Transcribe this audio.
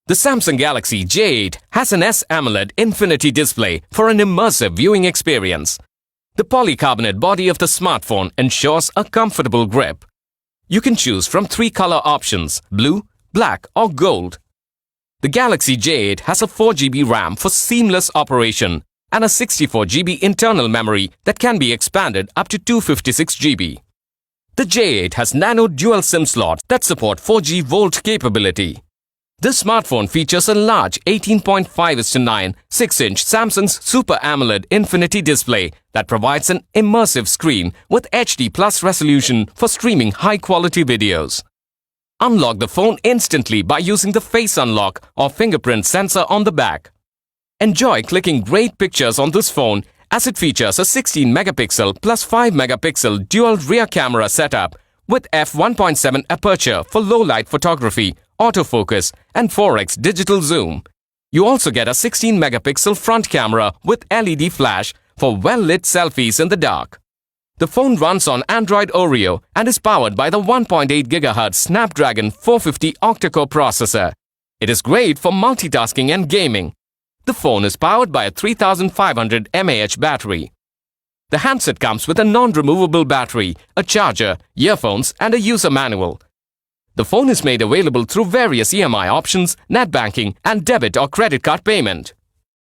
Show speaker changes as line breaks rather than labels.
The Samsung Galaxy J8 has an S-AMOLED Infinity display for an immersive viewing experience. The polycarbonate body of the smartphone ensures a comfortable grip. You can choose from 3 color options: blue, black or gold. The Galaxy J8 has a 4GB RAM for seamless operation and a 64GB internal memory that can be expanded up to 256GB. The J8 has nano dual SIM slots that support 4G Volt capability. This smartphone features a large 18.5:9 6-inch Samsung's Super AMOLED Infinity display that provides an immersive screen with HD+ resolution for streaming high-quality videos. Unlock the phone instantly by using the Face Unlock or fingerprint sensor on the back. Enjoy clicking great pictures on this phone as it features a 16-megapixel plus 5-megapixel dual rear camera setup with f1.7 aperture for low-light photography, autofocus and 4x digital zoom. You also get a 16-megapixel front camera with LED flash for well-lit selfies in the dark. The phone runs on Android Oreo and is powered by the 1.8 GHz Snapdragon 450 octa-core processor. It is great for multitasking and gaming. The phone is powered by a 3500 mAh battery. The handset comes with a non-removable battery, a charger, earphones and a user manual. The phone is made available through various EMI options, net banking and debit or credit card payment.